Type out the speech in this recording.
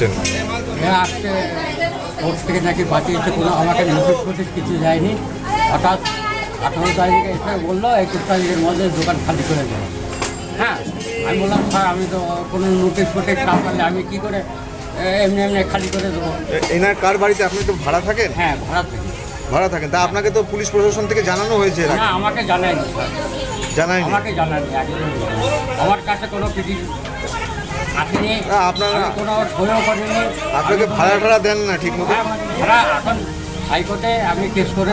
আজকে কোর্ট থেকে নাকি বাঁচিয়েছে, কোনো আমাকে নোটিশ ফোটিশ কিছু যায়নি। হঠাৎ 18 তারিখে এসে বললো 21 তারিখের মধ্যে দোকান খালি করে দেবো। হ্যাঁ, আমি বললাম স্যার আমি তো কোনো নোটিশ ফোটিশ না পারলে আমি কী করে এমনি এমনি খালি করে দেবো। এনার কার বাড়িতে আপনি তো ভাড়া থাকেন? হ্যাঁ, ভাড়া থাকেন। তা আপনাকে তো পুলিশ প্রশাসন থেকে জানানো হয়েছে? না, আমাকে জানায়নি স্যার, জানায়নি? আমাকে জানায়নি, আমার কাছে কোনো কিছু আসেনি, আপনারা কোনো সইও করেনি। আপনাকে ভাড়া টাড়া দেন না ঠিক মতো? ভাড়া এখন হাইকোর্টে আমি কেস করে